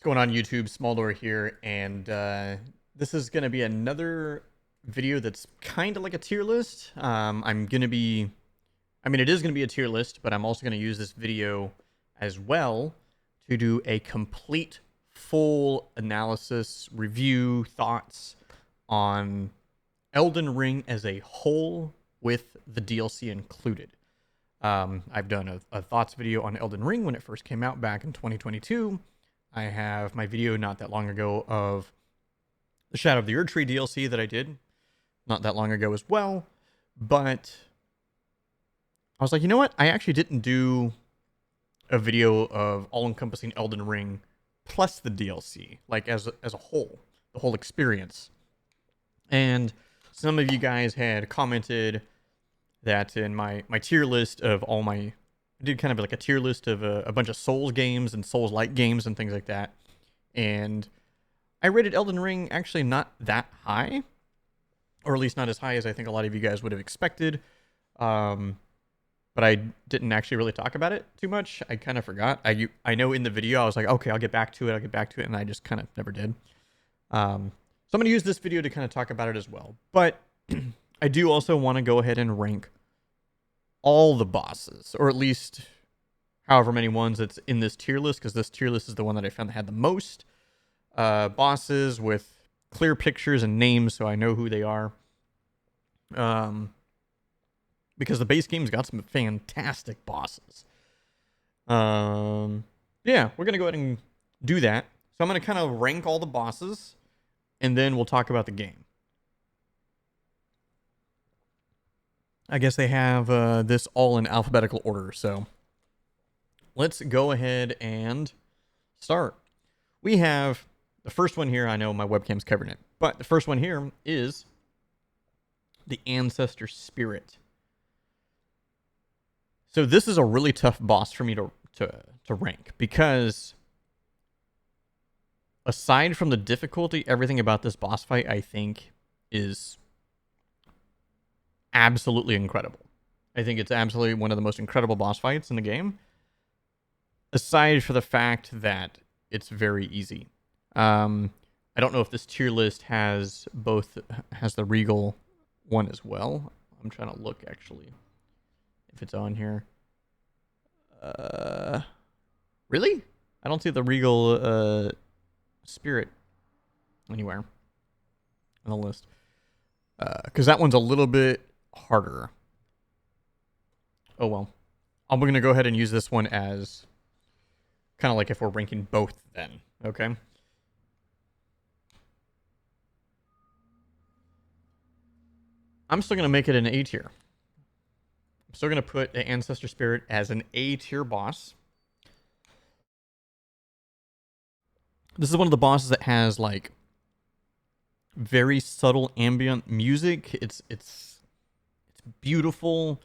What's going on, YouTube? Small Door here, and this is going to be another video that's kind of like a tier list. It is going to be a tier list, but I'm also going to use this video as well to do a complete, full analysis, review, thoughts on Elden Ring as a whole with the DLC included. I've done a thoughts video on Elden Ring when it first came out back in 2022. I have my video not that long ago of the Shadow of the Erdtree DLC that I did not that long ago as well. But I was like, you know what? I actually didn't do a video of all-encompassing Elden Ring plus the DLC, like as a whole, the whole experience. And some of you guys had commented that in my tier list of all my... I did kind of like a tier list of a bunch of Souls games and Souls-like games and things like that. And I rated Elden Ring actually not that high, or at least not as high as I think a lot of you guys would have expected. But I didn't actually really talk about it too much. I kind of forgot. I know in the video I was like, okay, I'll get back to it, and I just kind of never did. So I'm going to use this video to kind of talk about it as well. But I do also want to go ahead and rank all the bosses, or at least however many ones that's in this tier list, because this tier list is the one that I found that had the most bosses with clear pictures and names, so I know who they are. Because the base game's got some fantastic bosses. Yeah, we're going to go ahead and do that. So I'm going to kind of rank all the bosses, and then we'll talk about the game. I guess they have this all in alphabetical order, so let's go ahead and start. We have the first one here. I know my webcam's covering it, but the first one here is the Ancestor Spirit. So this is a really tough boss for me to rank, because aside from the difficulty, everything about this boss fight I think is absolutely incredible. I think it's absolutely one of the most incredible boss fights in the game, aside for the fact that it's very easy. I don't know if this tier list has the Regal one as well. I'm trying to look actually if it's on here. Really? I don't see the Regal Spirit anywhere on the list, because that one's a little bit harder. Oh well. I'm going to go ahead and use this one as kind of like if we're ranking both then. Okay. I'm still going to make it an A tier. I'm still going to put the Ancestor Spirit as an A tier boss. This is one of the bosses that has like very subtle ambient music. It's beautiful.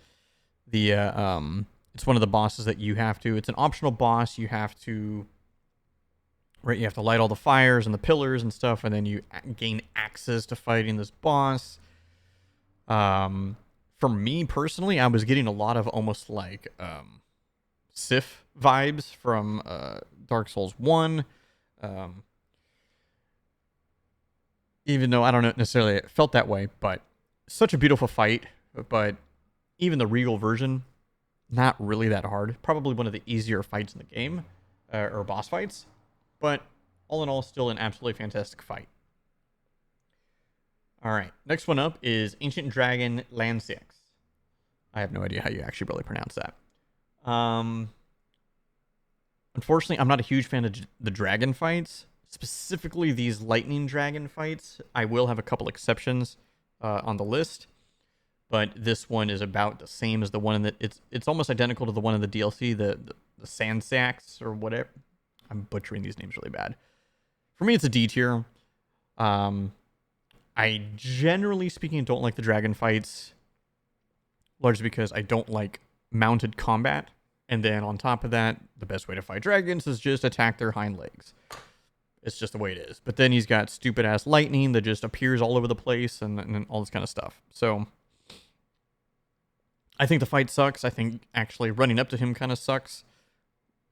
It's one of the bosses that you have to... It's an optional boss. You have to... Right, you have to light all the fires and the pillars and stuff, and then you gain access to fighting this boss. For me personally, I was getting a lot of almost like Sif vibes from Dark Souls 1. Even though I don't know necessarily it felt that way, but such a beautiful fight. But even the Regal version, not really that hard. Probably one of the easier fights in the game, or boss fights. But all in all, still an absolutely fantastic fight. Alright, next one up is Ancient Dragon Lancex. I have no idea how you actually really pronounce that. Unfortunately, I'm not a huge fan of the dragon fights. Specifically, these lightning dragon fights. I will have a couple exceptions on the list. But this one is about the same as the one that it's almost identical to the one in the DLC, the Sand Sacks or whatever. I'm butchering these names really bad. For me, it's a D tier. I generally speaking don't like the dragon fights, largely because I don't like mounted combat. And then on top of that, the best way to fight dragons is just attack their hind legs. It's just the way it is. But then he's got stupid ass lightning that just appears all over the place and all this kind of stuff. So I think the fight sucks. I think actually running up to him kind of sucks.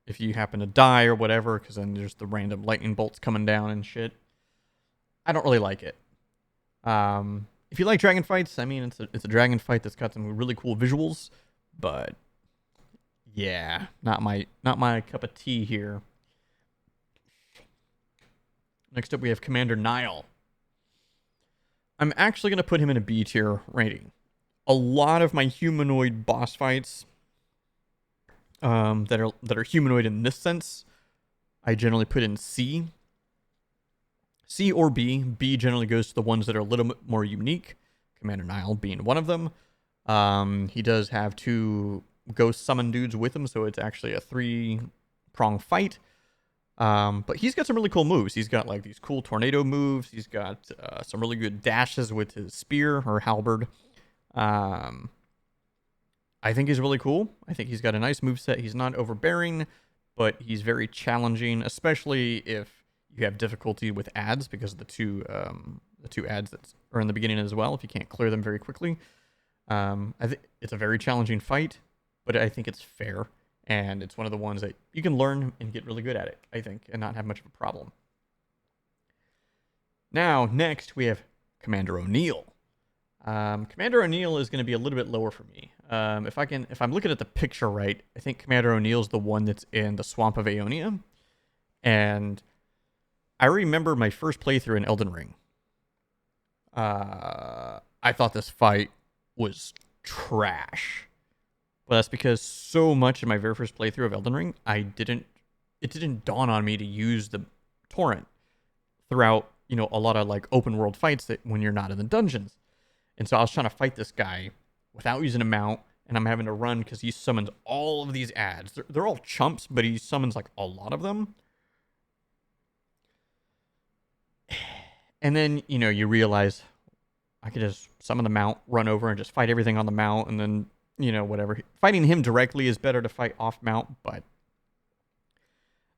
if you happen to die or whatever, because then there's the random lightning bolts coming down and shit. I don't really like it. If you like dragon fights, I mean, it's a dragon fight that's got some really cool visuals, but yeah, not my cup of tea here. Next up, we have Commander Nile. I'm actually going to put him in a B tier rating. A lot of my humanoid boss fights that are humanoid in this sense, I generally put in C. C or B. B generally goes to the ones that are a little bit more unique. Commander Nile being one of them. He does have 2 ghost summon dudes with him, so it's actually a 3-prong fight. But he's got some really cool moves. He's got like these cool tornado moves. He's got some really good dashes with his spear or halberd. I think he's really cool. I think he's got a nice moveset. He's not overbearing, but he's very challenging, especially if you have difficulty with ads because of the two ads that are in the beginning as well. If you can't clear them very quickly, I think it's a very challenging fight, but I think it's fair. And it's one of the ones that you can learn and get really good at it, I think, and not have much of a problem. Now, next, we have Commander O'Neill. Commander O'Neill is going to be a little bit lower for me. If I'm looking at the picture right, I think Commander O'Neill is the one that's in the Swamp of Aeonia. And I remember my first playthrough in Elden Ring. I thought this fight was trash. Well, that's because so much in my very first playthrough of Elden Ring, it didn't dawn on me to use the torrent throughout, a lot of like open world fights that when you're not in the dungeons. And so I was trying to fight this guy without using a mount, and I'm having to run because he summons all of these ads. They're all chumps, but he summons like a lot of them. And then, you realize I could just summon the mount, run over and just fight everything on the mount, and then whatever. Fighting him directly is better to fight off mount, but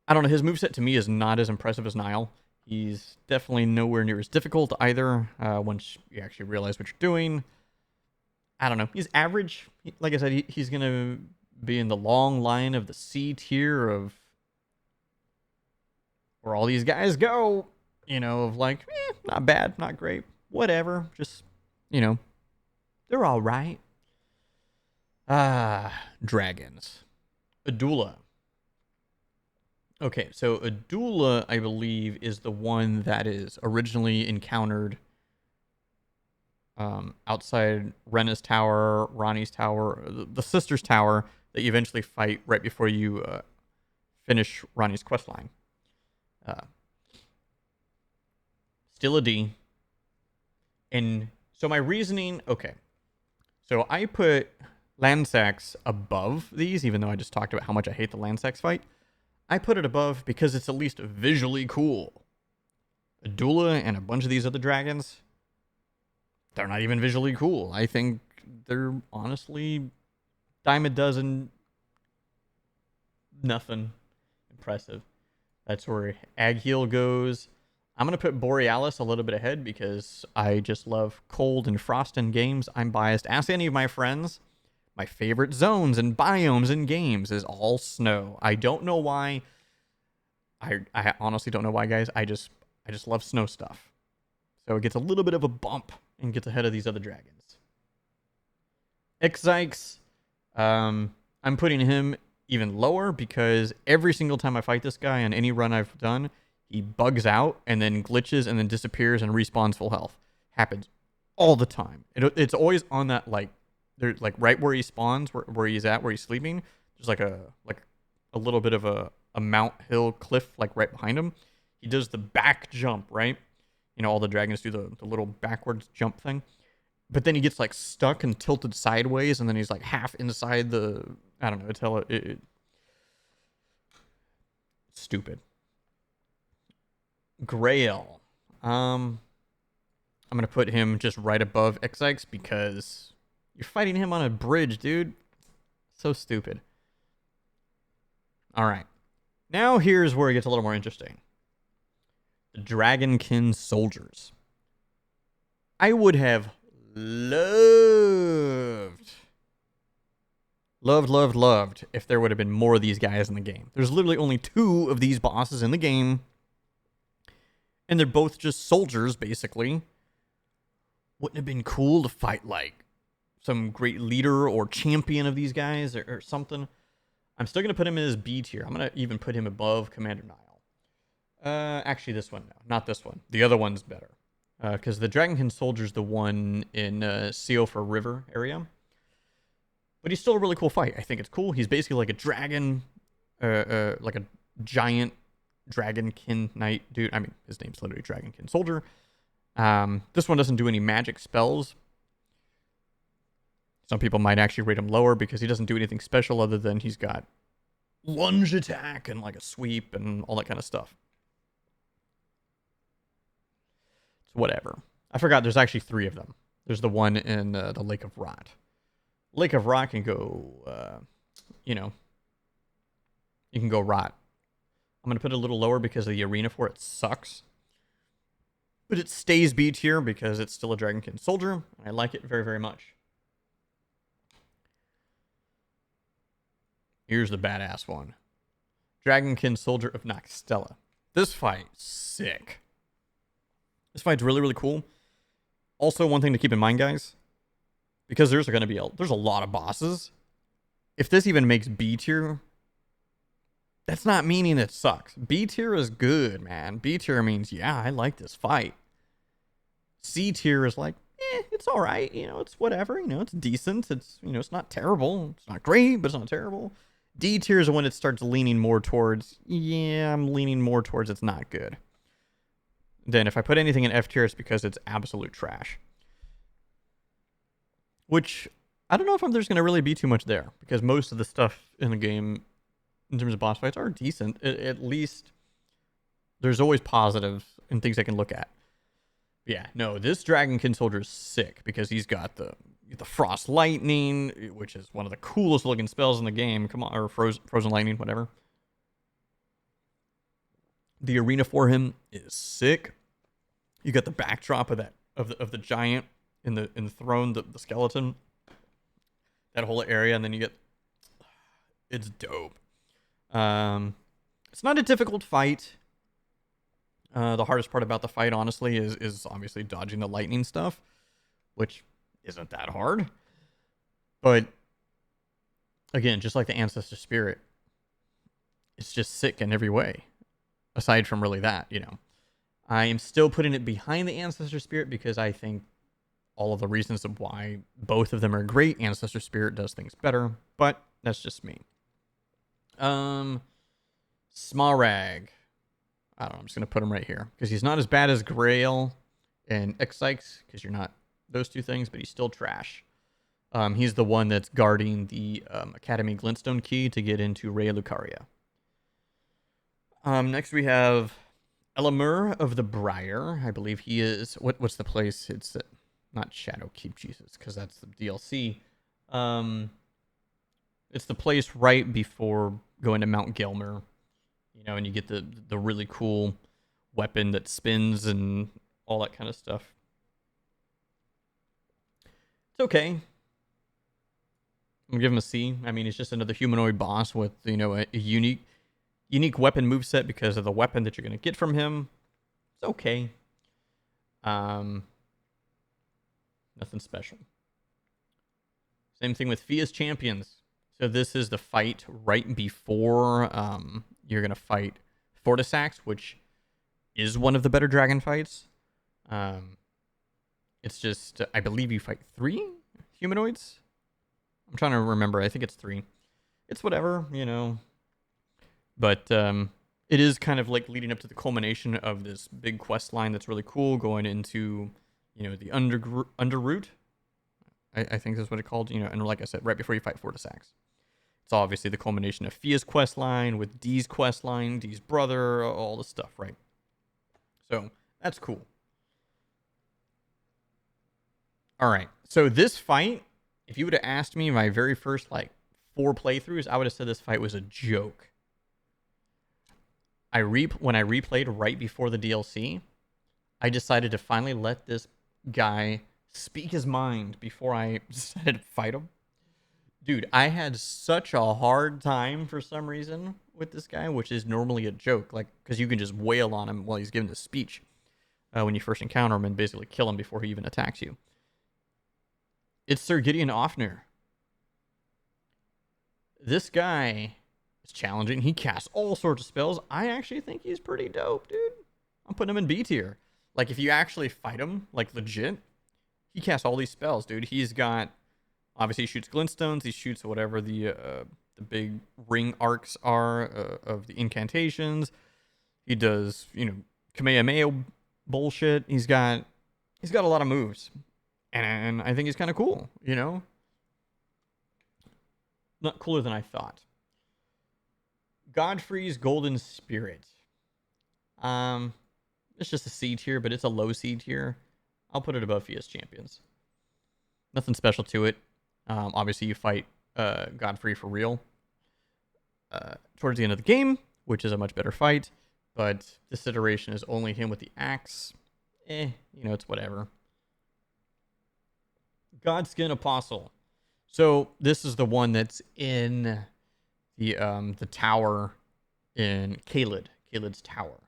I don't know. His moveset to me is not as impressive as Nile. He's definitely nowhere near as difficult either once you actually realize what you're doing. I don't know. He's average. Like I said, he's going to be in the long line of the C tier of where all these guys go, of like, not bad, not great, whatever. Just, they're all right. Dragons. Adula. Okay, so Adula, I believe, is the one that is originally encountered outside Rena's tower, Ronnie's tower, the sister's tower that you eventually fight right before you finish Ronnie's questline. Still a D. And so my reasoning, okay. So I put Landsax above these, even though I just talked about how much I hate the Landsax fight. I put it above because it's at least visually cool. Adula and a bunch of these other dragons, they're not even visually cool. I think they're honestly dime a dozen, nothing impressive. That's where Agheel goes. I'm going to put Borealis a little bit ahead because I just love cold and frost in games. I'm biased. Ask any of my friends. My favorite zones and biomes in games is all snow. I don't know why. I honestly don't know why, guys. I just love snow stuff. So it gets a little bit of a bump and gets ahead of these other dragons. Ixyx, I'm putting him even lower because every single time I fight this guy on any run I've done, he bugs out and then glitches and then disappears and respawns full health. Happens all the time. It's always on that there's like right where he spawns, where he's at, where he's sleeping. There's like a little bit of a mount hill cliff like right behind him. He does the back jump, right? All the dragons do the little backwards jump thing. But then he gets like stuck and tilted sideways, and then he's like half inside the, I don't know, stupid. Grail. I'm gonna put him just right above Ixyx because you're fighting him on a bridge, dude. So stupid. All right. Now here's where it gets a little more interesting. The Dragonkin soldiers. I would have loved Loved if there would have been more of these guys in the game. There's literally only 2 of these bosses in the game, and they're both just soldiers, basically. Wouldn't it have been cool to fight, like, some great leader or champion of these guys or something? I'm still going to put him in his B tier. I'm going to even put him above Commander Nile. Actually, this one, no. Not this one. The other one's better. Because the Dragonkin Soldier's the one in Seofa River area. But he's still a really cool fight. I think it's cool. He's basically like a dragon, like a giant Dragonkin Knight dude. I mean, his name's literally Dragonkin Soldier. This one doesn't do any magic spells. Some people might actually rate him lower because he doesn't do anything special other than he's got lunge attack and like a sweep and all that kind of stuff. It's whatever. I forgot there's actually 3 of them. There's the one in the Lake of Rot. Lake of Rot can go, you can go rot. I'm going to put it a little lower because of the arena for it sucks. But it stays B tier because it's still a Dragonkin Soldier. And I like it very, very much. Here's the badass one. Dragonkin Soldier of Noxtella. This fight's sick. This fight's really, really cool. Also, one thing to keep in mind, guys, because there's a lot of bosses. If this even makes B tier, that's not meaning it sucks. B tier is good, man. B tier means, yeah, I like this fight. C tier is like, it's all right. It's whatever. It's decent. It's, it's not terrible. It's not great, but it's not terrible. D tier is when it starts leaning more towards, I'm leaning more towards it's not good. Then if I put anything in F tier, it's because it's absolute trash. Which, I don't know if there's going to really be too much there, because most of the stuff in the game, in terms of boss fights, are decent. At least, there's always positives and things I can look at. Yeah, no, this Dragonkin Soldier is sick, because he's got the Frost Lightning, which is one of the coolest looking spells in the game. Come on, or Frozen Lightning, whatever. The arena for him is sick. You got the backdrop of the giant in the throne, the skeleton, that whole area, and then you get, it's dope. It's not a difficult fight. The hardest part about the fight, honestly, is obviously dodging the lightning stuff, which isn't that hard. But again, just like the Ancestor Spirit, it's just sick in every way. Aside from really that, I am still putting it behind the Ancestor Spirit because I think all of the reasons of why both of them are great. Ancestor Spirit does things better, but that's just me. Smarag. I don't know, I'm just going to put him right here because he's not as bad as Grail and X-Sykes because you're not those 2 things, but he's still trash. He's the one that's guarding the Academy Glintstone key to get into Raya Lucaria. Next we have Elamur of the Briar. I believe he is... What's the place? It's not Shadowkeep, Jesus, because that's the DLC. It's the place right before going to Mount Gelmir. And you get the really cool weapon that spins and all that kind of stuff. It's okay. I'm gonna give him a C. I mean, it's just another humanoid boss with, a unique weapon moveset because of the weapon that you're gonna get from him. It's okay. Nothing special. Same thing with Fia's Champions. So this is the fight right before you're going to fight Fortisax, which is one of the better dragon fights. It's just, I believe you fight 3 humanoids. I'm trying to remember. I think it's 3. It's whatever, But it is kind of like leading up to the culmination of this big quest line that's really cool, going into, the Underroot. I think that's what it's called, and like I said, right before you fight Fortisax. It's obviously the culmination of Fia's quest line with Dee's quest line, Dee's brother, all this stuff, right? So that's cool. All right. So this fight, if you would have asked me my very first 4 playthroughs, I would have said this fight was a joke. When I replayed right before the DLC, I decided to finally let this guy speak his mind before I decided to fight him. Dude, I had such a hard time for some reason with this guy, which is normally a joke, like, because you can just wail on him while he's giving the speech when you first encounter him and basically kill him before he even attacks you. It's Sir Gideon Offner. This guy is challenging. He casts all sorts of spells. I actually think he's pretty dope, dude. I'm putting him in B tier. Like, if you actually fight him, like, legit, he casts all these spells, dude. He's got, obviously, he shoots glintstones. He shoots whatever the big ring arcs are of the incantations. He does, Kamehameha bullshit. He's got a lot of moves. And I think he's kind of cool, Not cooler than I thought. Godfrey's Golden Spirit. It's just a C tier, but it's a low C tier. I'll put it above Fia's Champions. Nothing special to it. Obviously, you fight Godfrey for real towards the end of the game, which is a much better fight. But this iteration is only him with the axe. It's whatever. Godskin Apostle. So this is the one that's in the tower in Caelid's tower.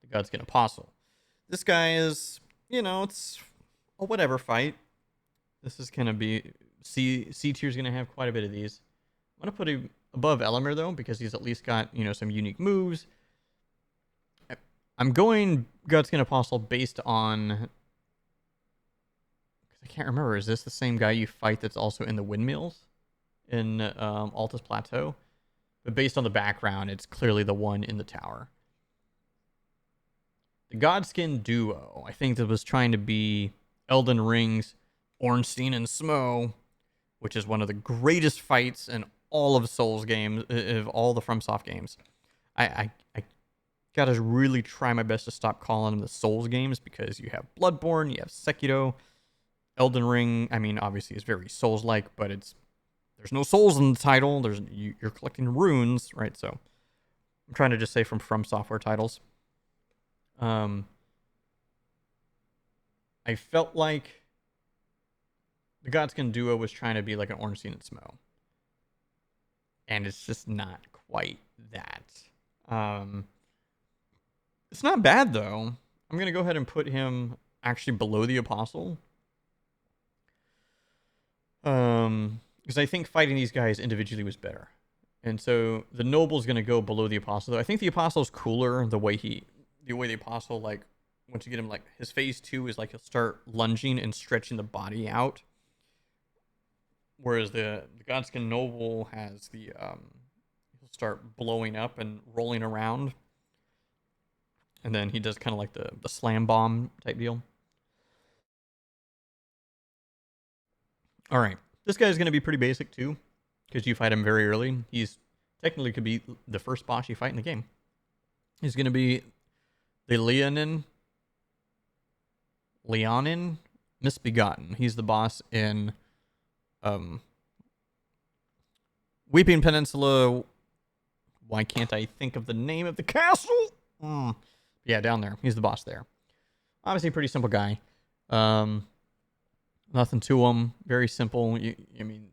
The Godskin Apostle. This guy is, it's a whatever fight. This is gonna be C tier's gonna have quite a bit of these. I'm gonna put him above Elamir though, because he's at least got, some unique moves. I'm going Godskin Apostle based on, I can't remember. Is this the same guy you fight that's also in the windmills in Altus Plateau? But based on the background, it's clearly the one in the tower. The Godskin Duo. I think that was trying to be Elden Ring's Ornstein and Smough, which is one of the greatest fights in all of Souls games, of all the FromSoft games. I gotta really try my best to stop calling them the Souls games, because you have Bloodborne, you have Sekiro, Elden Ring. I mean, obviously, it's very Souls-like, but there's no souls in the title. You're collecting runes, right? So I'm trying to just say from Software titles. I felt like the Godskin Duo was trying to be like an Ornstein and Smough, and it's just not quite that. It's not bad though. I'm gonna go ahead and put him actually below the Apostle. Because I think fighting these guys individually was better. And so the Noble's going to go below the Apostle. Though I think the Apostle's cooler the way the Apostle, like, once you get him, like, his phase 2 is like he'll start lunging and stretching the body out. Whereas the Godskin Noble has the, he'll start blowing up and rolling around. And then he does kind of like the slam bomb type deal. All right. This guy's going to be pretty basic, too, because you fight him very early. He's technically could be the first boss you fight in the game. He's going to be the Leonin Misbegotten. He's the boss in Weeping Peninsula. Why can't I think of the name of the castle? Yeah, down there. He's the boss there. Obviously, pretty simple guy. Nothing to him. Very simple. I mean,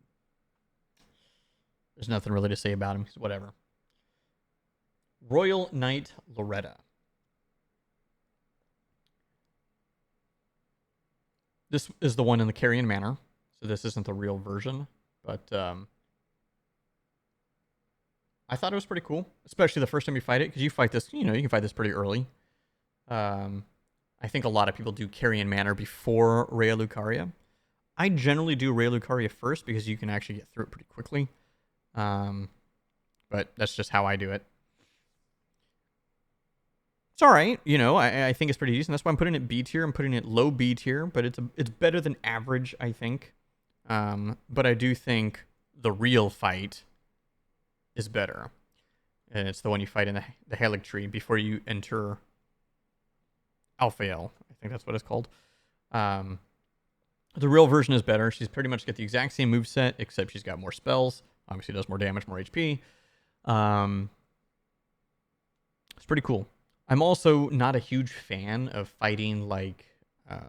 there's nothing really to say about him. Whatever. Royal Knight Loretta. This is the one in the Carrion Manor. So this isn't the real version. But I thought it was pretty cool. Especially the first time you fight it. Because you fight this, you can fight this pretty early. I think a lot of people do Carrion Manor before Rhea Lucaria. I generally do Rhea Lucaria first because you can actually get through it pretty quickly. But that's just how I do it. It's all right. I think it's pretty decent. That's why I'm putting it B tier. I'm putting it low B tier, but it's better than average, I think. But I do think the real fight is better. And it's the one you fight in the Halig Tree before you enter Alphael. I think that's what it's called. The real version is better. She's pretty much got the exact same moveset, except she's got more spells. Obviously does more damage, more HP. It's pretty cool. I'm also not a huge fan of fighting like, I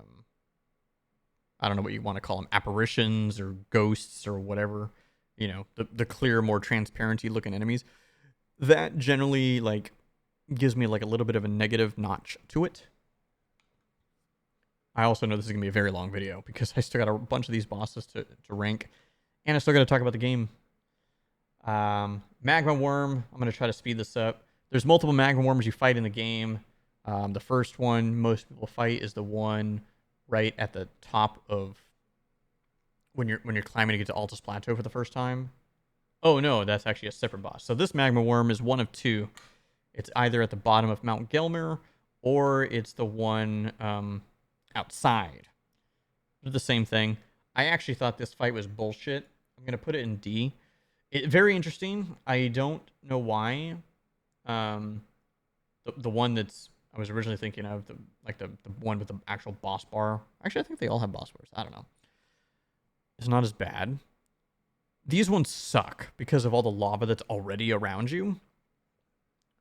don't know what you want to call them, apparitions or ghosts or whatever. you know, the clear, more transparency looking enemies. That generally like gives me like a little bit of a negative notch to it. I also know this is gonna be a very long video because I still got a bunch of these bosses to rank, and I still got to talk about the game. Magma Worm. I'm gonna try to speed this up. There's multiple Magma Worms you fight in the game. The first one most people fight is the one right at the top of when you're climbing to get to Altus Plateau for the first time. Oh no, that's actually a separate boss. So this Magma Worm is one of two. It's either at the bottom of Mount Gelmir or it's the one outside. They're the same thing. I actually thought this fight was bullshit. I'm gonna put it in D. Very interesting. I don't know why. The one that's I was originally thinking of, the one with the actual boss bar. Actually, I think they all have boss bars. I don't know. It's not as bad. These ones suck because of all the lava that's already around you.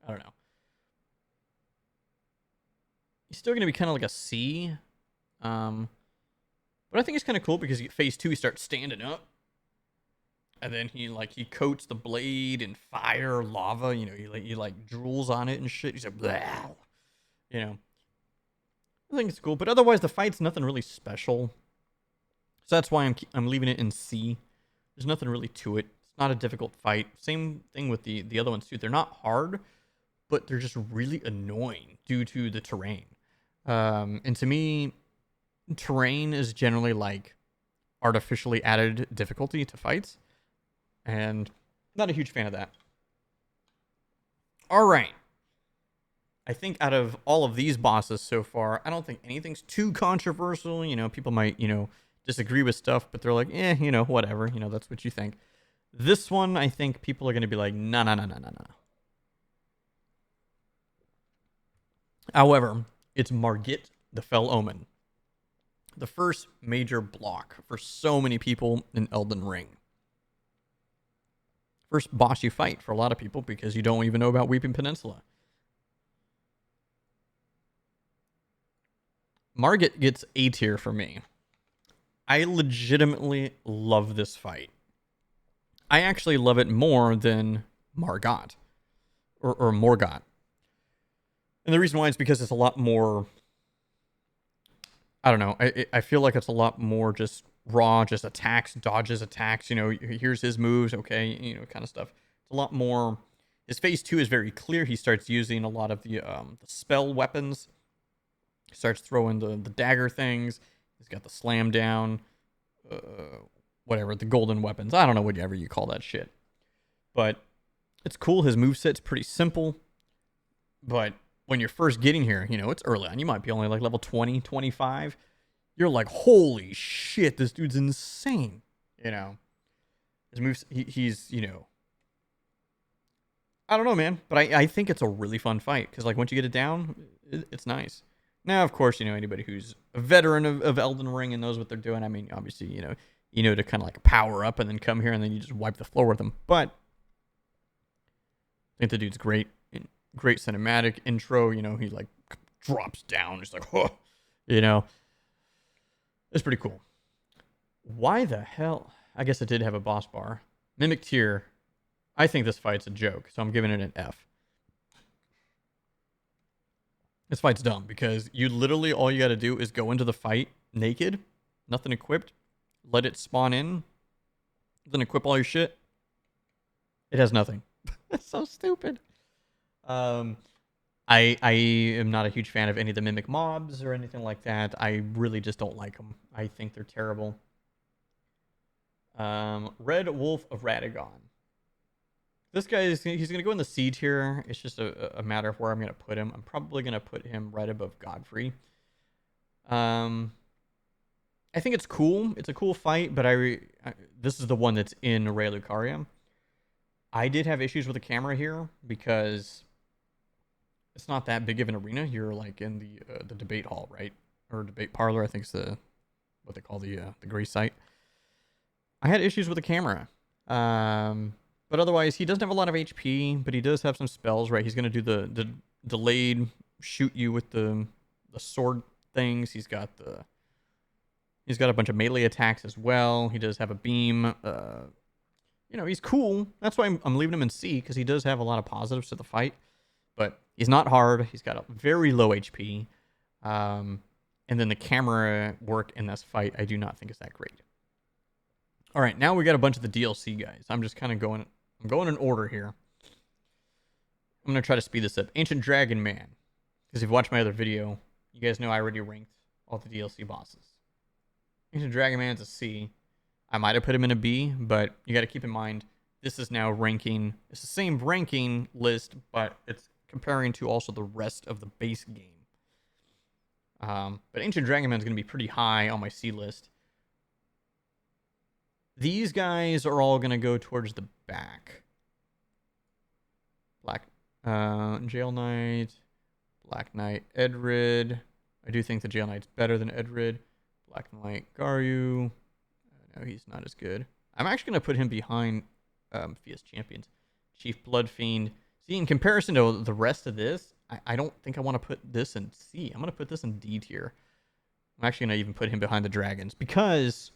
I don't know. He's still gonna be kind of like a C. But I think it's kind of cool because phase 2 he starts standing up. And then he coats the blade in fire, lava, you know, he like drools on it and shit. He's like, blah. You know. I think it's cool, but otherwise the fight's nothing really special. So that's why I'm leaving it in C. There's nothing really to it. It's not a difficult fight. Same thing with the other ones too. They're not hard, but they're just really annoying due to the terrain. And to me, terrain is generally like artificially added difficulty to fights. And not a huge fan of that. All right. I think out of all of these bosses so far, I don't think anything's too controversial. You know, people might, you know, disagree with stuff, but they're like, you know, whatever. You know, that's what you think. This one, I think people are going to be like, no. However, it's Margit, the Fell Omen. The first major block for so many people in Elden Ring. First boss you fight for a lot of people because you don't even know about Weeping Peninsula. Margit gets A tier for me. I legitimately love this fight. I actually love it more than Margot. Or Morgott. And the reason why is because it's a lot more... I don't know. I feel like it's a lot more just raw, just attacks, dodges, attacks. You know, here's his moves, okay, you know, kind of stuff. It's a lot more... His phase 2 is very clear. He starts using a lot of the spell weapons. He starts throwing the dagger things. He's got the slam down. Whatever, the golden weapons. I don't know whatever you call that shit. But it's cool. His moveset's pretty simple. But when you're first getting here, you know, it's early on. You might be only like level 20, 25. You're like, holy shit, this dude's insane. You know, his moves, he's, you know, I don't know, man. But I think it's a really fun fight. Because, like, once you get it down, it's nice. Now, of course, you know, anybody who's a veteran of Elden Ring and knows what they're doing, I mean, obviously, you know to kind of like power up and then come here and then you just wipe the floor with them. But I think the dude's great. Great cinematic intro. You know, he like drops down. He's like, oh, you know, it's pretty cool. Why the hell? I guess it did have a boss bar. Mimic tier. I think this fight's a joke, so I'm giving it an F. This fight's dumb because you literally all you got to do is go into the fight naked, nothing equipped, let it spawn in, then equip all your shit. It has nothing. That's so stupid. I am not a huge fan of any of the mimic mobs or anything like that. I really just don't like them. I think they're terrible. Red Wolf of Radagon. This guy he's going to go in the C tier. It's just a matter of where I'm going to put him. I'm probably going to put him right above Godfrey. I think it's cool. It's a cool fight, but this is the one that's in Raya Lucaria. I did have issues with the camera here because it's not that big of an arena. You're like in the debate hall, right? Or debate parlor, I think is what they call the gray site. I had issues with the camera. But otherwise, he doesn't have a lot of HP, but he does have some spells, right? He's going to do the delayed shoot you with the sword things. He's got a bunch of melee attacks as well. He does have a beam. you know, he's cool. That's why I'm leaving him in C, because he does have a lot of positives to the fight. But he's not hard. He's got a very low HP. And then the camera work in this fight, I do not think is that great. All right, now we got a bunch of the DLC guys. I'm just kind of going in order here. I'm going to try to speed this up. Ancient Dragon Man. Because if you watched my other video, you guys know I already ranked all the DLC bosses. Ancient Dragon Man's a C. I might have put him in a B, but you got to keep in mind, this is now ranking. It's the same ranking list, but it's comparing to also the rest of the base game. But Ancient Dragon Man is going to be pretty high on my C list. These guys are all going to go towards the back. Jail Knight, Black Knight, Edred. I do think the Jail Knight's better than Edred. Black Knight, Garyu. No, he's not as good. I'm actually going to put him behind Fierce Champions. Chief Bloodfiend. See, in comparison to the rest of this, I don't think I want to put this in C. I'm going to put this in D tier. I'm actually going to even put him behind the Dragons, because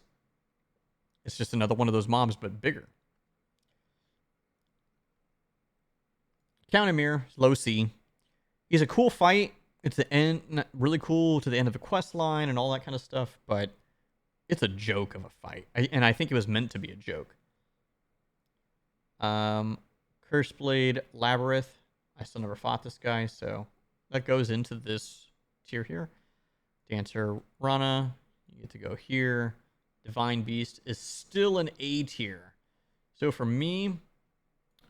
it's just another one of those mobs, but bigger. Countermere, low C. He's a cool fight. It's the end, really cool to the end of the quest line and all that kind of stuff, but it's a joke of a fight. And I think it was meant to be a joke. Curseblade, Labyrinth. I still never fought this guy, so that goes into this tier here. Dancer, Rana. You get to go here. Divine Beast is still an A tier. So for me,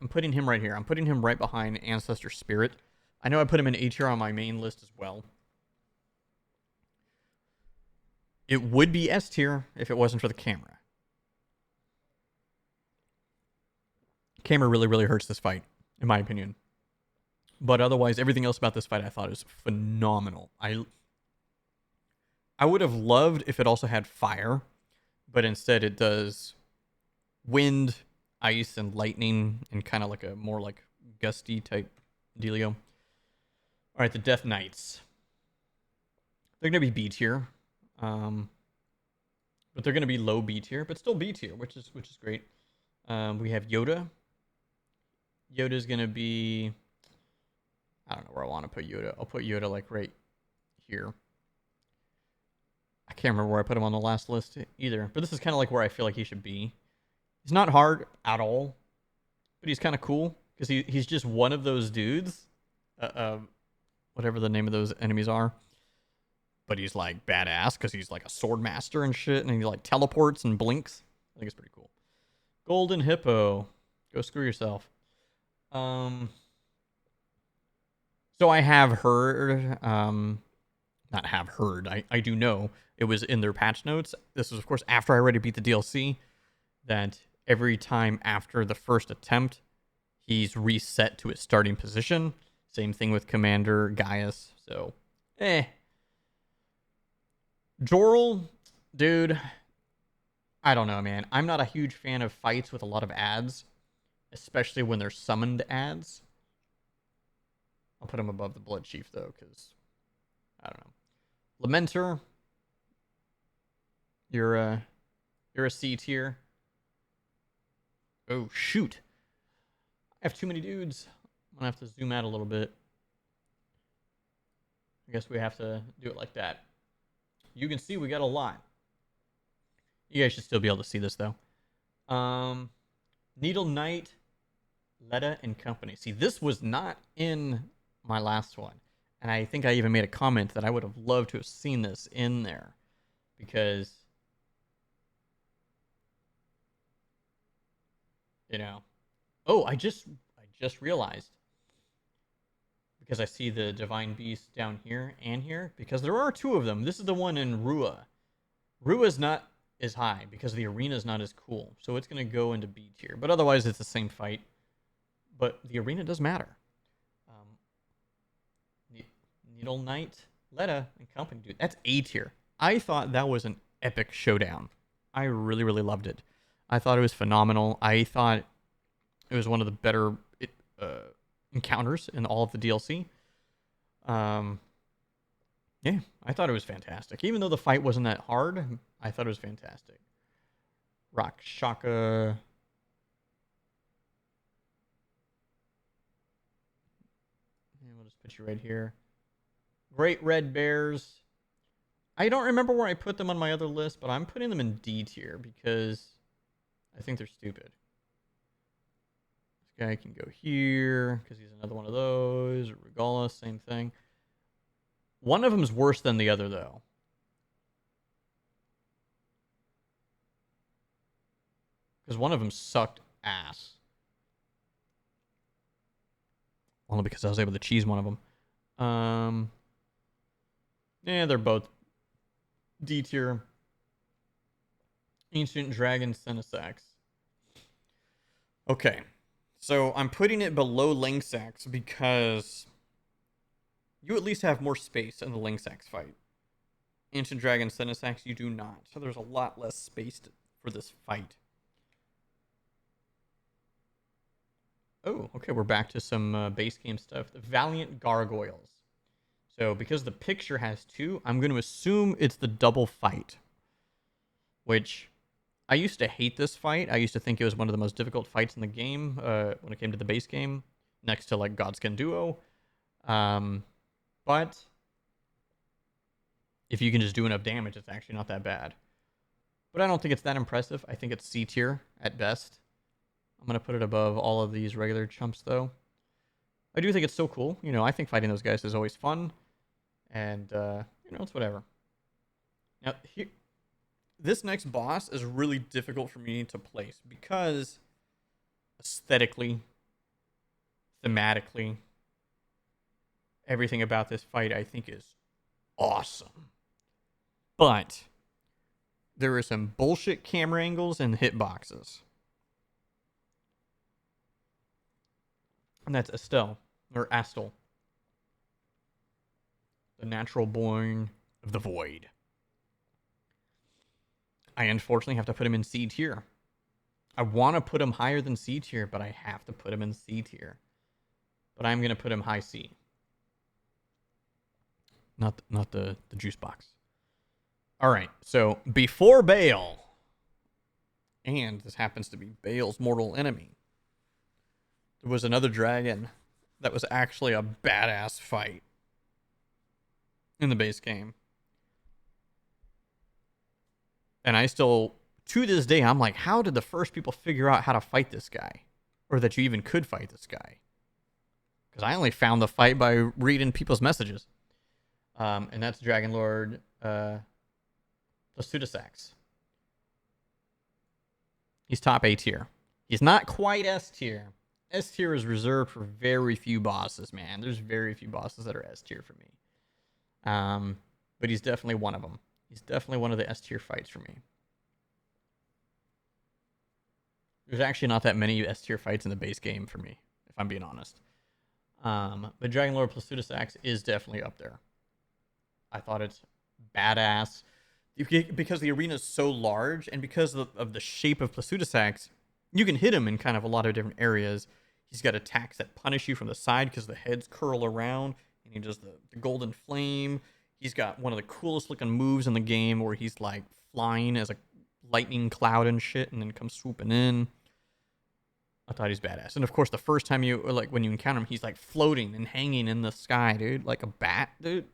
I'm putting him right here. I'm putting him right behind Ancestor Spirit. I know I put him in A tier on my main list as well. It would be S tier if it wasn't for the camera. Camera really, really hurts this fight, in my opinion. But otherwise, everything else about this fight I thought was phenomenal. I would have loved if it also had fire, but instead it does wind, ice, and lightning, and kind of like a more like gusty type dealio. All right, the Death Knights. They're going to be B tier. But they're going to be low B tier, but still B tier, which is great. We have Yoda. Yoda's going to be... I don't know where I want to put Yoda. I'll put Yoda like right here. I can't remember where I put him on the last list either, but this is kind of like where I feel like he should be. He's not hard at all, but he's kind of cool because he's just one of those dudes, whatever the name of those enemies are. But he's like badass because he's like a sword master and shit, and he like teleports and blinks. I think it's pretty cool. Golden Hippo, go screw yourself. So I have heard, not have heard. I do know it was in their patch notes. This was, of course, after I already beat the DLC. That every time after the first attempt, he's reset to his starting position. Same thing with Commander Gaius. So, Jorl, dude, I don't know, man. I'm not a huge fan of fights with a lot of ads, especially when they're summoned ads. I'll put him above the Blood Chief, though, because, I don't know. Lamenter, you're a C tier. Oh, shoot. I have too many dudes. I'm going to have to zoom out a little bit. I guess we have to do it like that. You can see we got a lot. You guys should still be able to see this, though. Needle Knight, Letta, and Company. See, this was not in my last one. And I think I even made a comment that I would have loved to have seen this in there. Because, you know. Oh, I just realized. Because I see the Divine Beast down here and here. Because there are two of them. This is the one in Rua. Rua's not as high because the arena's not as cool. So it's going to go into B tier. But otherwise, it's the same fight. But the arena does matter. Needle Knight, Letta, and Company. Dude, that's A tier. I thought that was an epic showdown. I really, really loved it. I thought it was phenomenal. I thought it was one of the better encounters in all of the DLC. Yeah, I thought it was fantastic. Even though the fight wasn't that hard, I thought it was fantastic. Rock Shaka. Put you right here. Great Red Bears. I don't remember where I put them on my other list, but I'm putting them in D tier because I think they're stupid. This guy can go here because he's another one of those. Regala, same thing. One of them's worse than the other, though. Because one of them sucked ass. Only because I was able to cheese one of them. Yeah, they're both D tier. Ancient Dragon Senesax. Okay. So I'm putting it below Lingsax because you at least have more space in the Lingsax fight. Ancient Dragon Senesax, you do not. So there's a lot less space for this fight. Oh, okay, we're back to some base game stuff. The Valiant Gargoyles. So because the picture has two, I'm going to assume it's the double fight. Which, I used to hate this fight. I used to think it was one of the most difficult fights in the game when it came to the base game. Next to, like, Godskin Duo. But if you can just do enough damage, it's actually not that bad. But I don't think it's that impressive. I think it's C tier at best. I'm going to put it above all of these regular chumps, though. I do think it's so cool. You know, I think fighting those guys is always fun. And, you know, it's whatever. Now, here, this next boss is really difficult for me to place because aesthetically, thematically, everything about this fight I think is awesome. But there are some bullshit camera angles and hitboxes. And that's Estelle, or Astel. The natural born of the void. I unfortunately have to put him in C tier. I want to put him higher than C tier, but I have to put him in C tier. But I'm going to put him high C. Not the juice box. All right, so before Bale, and this happens to be Bale's mortal enemy, there was another dragon that was actually a badass fight in the base game. And I still, to this day, I'm like, how did the first people figure out how to fight this guy? Or that you even could fight this guy? Because I only found the fight by reading people's messages. And that's Dragon Lord Plasudasax. He's top A tier. He's not quite S tier. S tier is reserved for very few bosses, man. There's very few bosses that are S tier for me. But he's definitely one of them. He's definitely one of the S tier fights for me. There's actually not that many S tier fights in the base game for me, if I'm being honest. But Dragon Lord Plasudasax is definitely up there. I thought it's badass. Because the arena is so large, and because of the shape of Plasudasax, you can hit him in kind of a lot of different areas. He's got attacks that punish you from the side because the heads curl around, and he does the golden flame. He's got one of the coolest looking moves in the game where he's like flying as a lightning cloud and shit, and then comes swooping in. I thought he's badass. And of course, the first time when you encounter him, he's like floating and hanging in the sky, dude, like a bat, dude.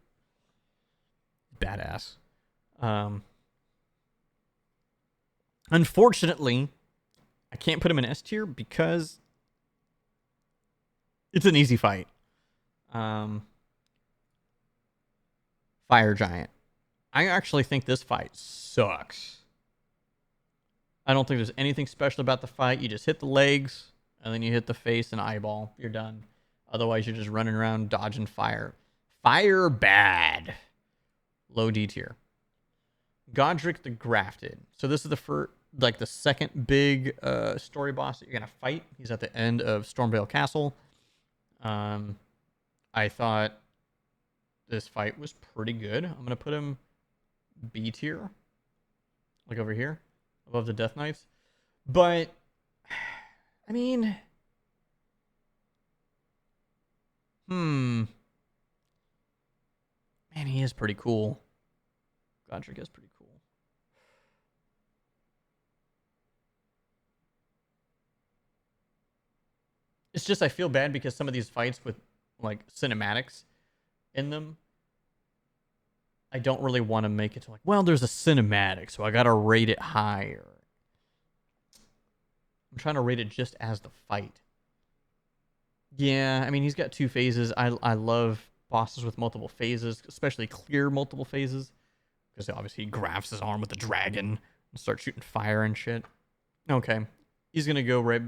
Badass. Unfortunately, I can't put him in S tier because it's an easy fight. Fire Giant. I actually think this fight sucks. I don't think there's anything special about the fight. You just hit the legs, and then you hit the face and eyeball. You're done. Otherwise, you're just running around dodging fire. Fire bad. Low D tier. Godric the Grafted. So this is the second big story boss that you're gonna fight. He's at the end of Stormvale Castle. I thought this fight was pretty good. I'm gonna put him B tier, like over here, above the Death Knights. But I mean, man, he is pretty cool. Godric is pretty cool. It's just I feel bad because some of these fights with like cinematics in them, I don't really want to make it to like, well, there's a cinematic, so I gotta rate it higher. I'm trying to rate it just as the fight. Yeah, I mean, he's got 2 phases. I love bosses with multiple phases, especially clear multiple phases, because obviously he grabs his arm with the dragon and starts shooting fire and shit. Okay, he's gonna go right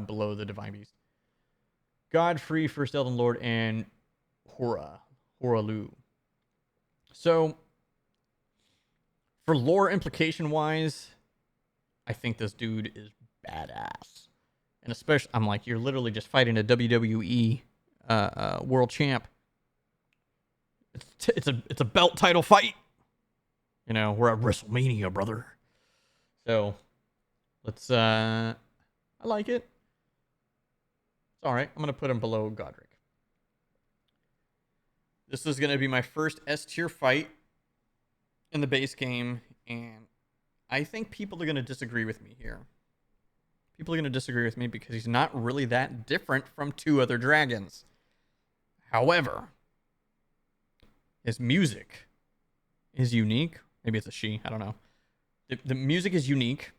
below the Divine Beast. Godfrey, First Elden Lord, and Horalu. So, for lore implication wise, I think this dude is badass. And especially, I'm like, you're literally just fighting a WWE world champ. It's a belt title fight. You know, we're at WrestleMania, brother. So, let's. I like it. It's all right. I'm gonna put him below Godric. This is gonna be my first S tier fight in the base game, and I think people are gonna disagree with me here. People are going to disagree with me because he's not really that different from 2 other dragons. However, his music is unique. Maybe it's a she. I don't know. The music is unique.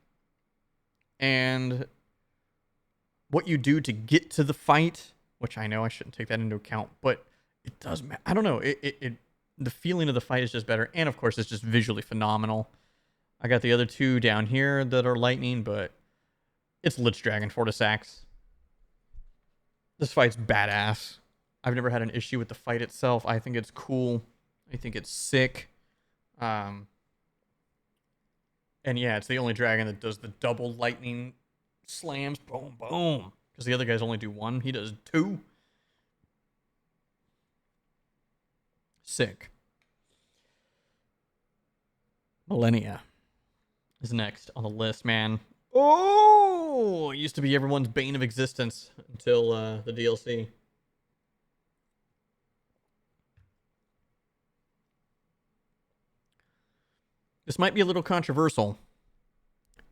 And what you do to get to the fight, which I know I shouldn't take that into account, but it does matter. I don't know. The feeling of the fight is just better. And, of course, it's just visually phenomenal. I got the other 2 down here that are lightning, but it's Lich Dragon Fortisax. This fight's badass. I've never had an issue with the fight itself. I think it's cool. I think it's sick. And yeah, it's the only dragon that does the double lightning slams. Boom, boom. Because the other guys only do 1. He does 2. Sick. Millennia is next on the list, man. Oh, it used to be everyone's bane of existence until the DLC. This might be a little controversial.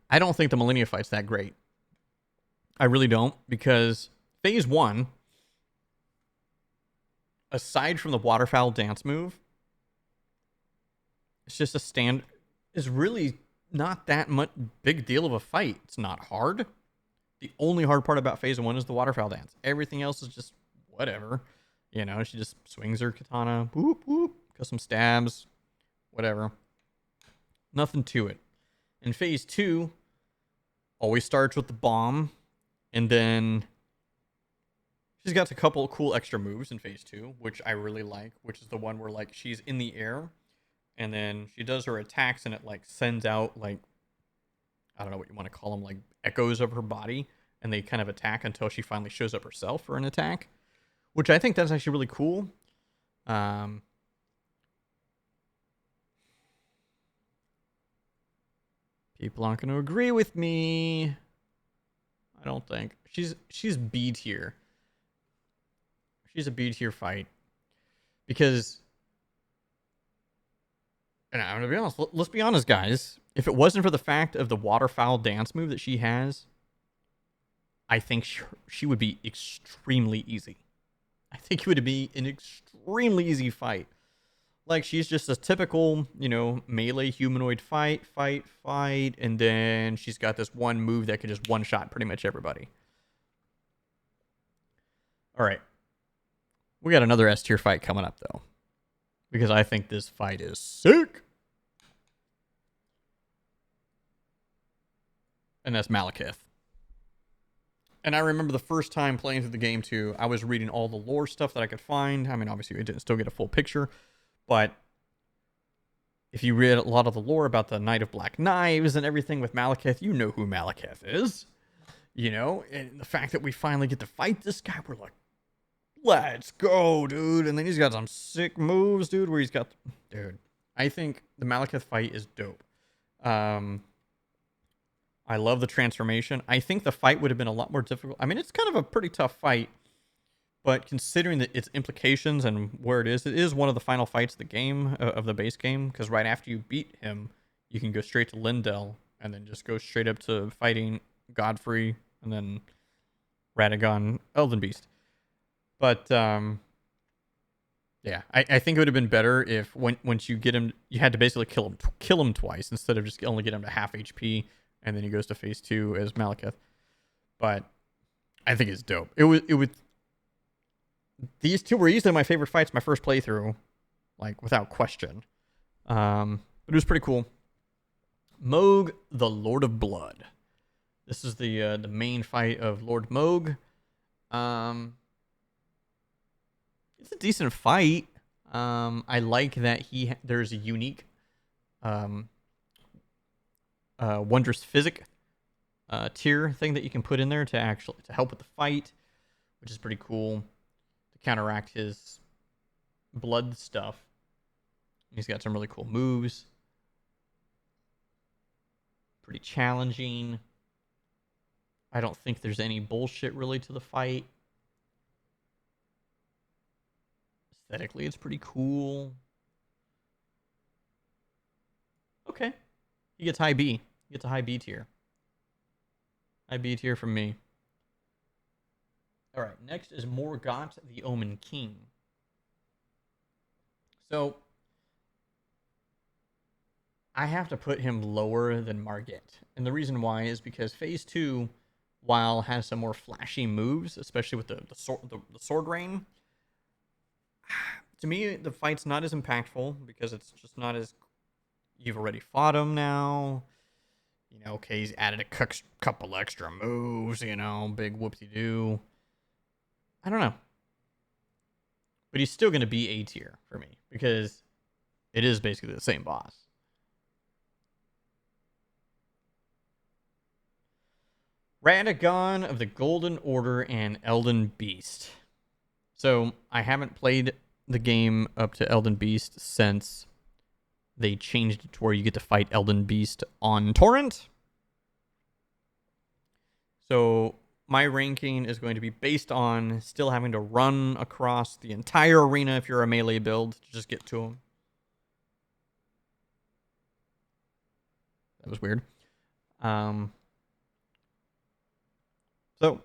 I don't think the Millennia fight's that great. I really don't, because Phase 1, aside from the waterfowl dance move, it's just a stand. Is really not that much big deal of a fight. It's not hard. The only hard part about Phase 1 is the waterfowl dance. Everything else is just whatever. You know, she just swings her katana, whoop, whoop, does some stabs, whatever. Nothing to it. In Phase 2, always starts with the bomb, and then she's got a couple of cool extra moves in Phase 2, which I really like, which is the one where, like, she's in the air, and then she does her attacks, and it, like, sends out, like, I don't know what you want to call them, like, echoes of her body, and they kind of attack until she finally shows up herself for an attack, which I think that's actually really cool. People aren't going to agree with me. I don't think. She's B tier. She's a B tier fight. Because, and I'm going to be honest, let's be honest, guys. If it wasn't for the fact of the waterfowl dance move that she has, I think she would be extremely easy. I think it would be an extremely easy fight. Like, she's just a typical, you know, melee humanoid fight, and then she's got this one move that can just one-shot pretty much everybody. All right. We got another S tier fight coming up, though, because I think this fight is sick. And that's Malekith. And I remember the first time playing through the game, too, I was reading all the lore stuff that I could find. I mean, obviously, we didn't still get a full picture. But if you read a lot of the lore about the Knight of Black Knives and everything with Malekith, you know who Malekith is. You know? And the fact that we finally get to fight this guy, we're like, let's go, dude. And then he's got some sick moves, dude, where he's got... Dude, I think the Malekith fight is dope. I love the transformation. I think the fight would have been a lot more difficult. I mean, it's kind of a pretty tough fight, but considering that its implications and where it is one of the final fights of the game, of the base game, because right after you beat him, you can go straight to Lindell and then just go straight up to fighting Godfrey and then Radagon, Elden Beast. But yeah, I think it would have been better if once you get him, you had to basically kill him twice instead of just only get him to half HP, and then he goes to phase 2 as Malekith. But I think it's dope. It was these two were easily my favorite fights my first playthrough, like without question. But it was pretty cool. Mohg, the Lord of Blood. This is the main fight of Lord Mohg. It's a decent fight. I like that there's a unique wondrous physic tier thing that you can put in there to help with the fight, which is pretty cool to counteract his blood stuff. He's got some really cool moves. Pretty challenging. I don't think there's any bullshit really to the fight. Aesthetically, it's pretty cool. Okay. He gets high B. He gets a high B tier. High B tier from me. Alright, next is Morgott, the Omen King. So, I have to put him lower than Margit. And the reason why is because Phase 2, while has some more flashy moves, especially with the sword rain, to me, the fight's not as impactful because it's just not as... You've already fought him now. You know, okay, he's added a couple extra moves, you know, big whoop-de-doo. I don't know. But he's still going to be A tier for me because it is basically the same boss. Radagon of the Golden Order and Elden Beast. So, I haven't played the game up to Elden Beast since they changed it to where you get to fight Elden Beast on Torrent. So, my ranking is going to be based on still having to run across the entire arena if you're a melee build to just get to him. That was weird. So,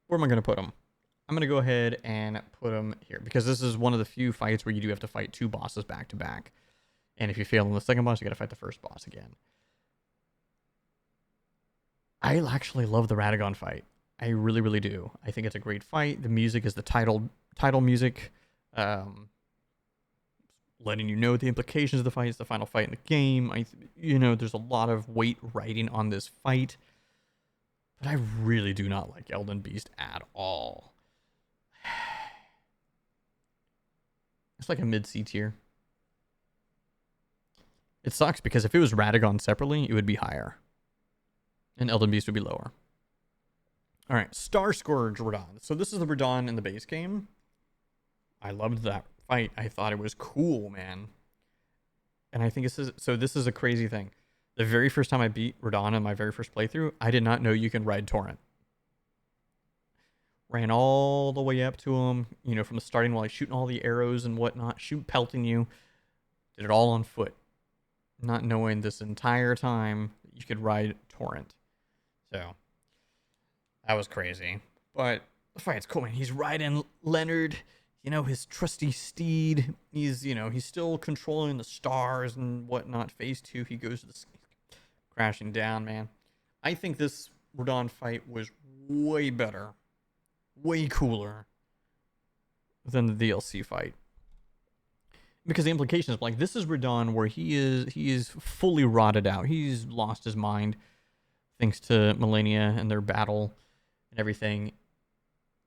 where am I going to put him? I'm going to go ahead and put him here because this is one of the few fights where you do have to fight two bosses back to back. And if you fail on the second boss, you got to fight the first boss again. I actually love the Radagon fight. I really, really do. I think it's a great fight. The music is the title music. Letting you know the implications of the fight. It's the final fight in the game. There's a lot of weight riding on this fight. But I really do not like Elden Beast at all. It's like a mid-C tier. It sucks because if it was Radagon separately, it would be higher. And Elden Beast would be lower. Alright, Star Scourge Radahn. So this is the Radahn in the base game. I loved that fight. I thought it was cool, man. And I think this is a crazy thing. The very first time I beat Radahn in my very first playthrough, I did not know you can ride Torrent. Ran all the way up to him, from the starting while he's shooting all the arrows and whatnot, pelting you. Did it all on foot. Not knowing this entire time that you could ride Torrent. So, that was crazy. But the fight's cool, man. He's riding Leonard, his trusty steed. He's still controlling the stars and whatnot. Phase 2, he goes to the crashing down, man. I think this Radahn fight was way better. Way cooler than the DLC fight. Because the implication is, like, this is Radahn where he is fully rotted out. He's lost his mind thanks to Millennia and their battle and everything.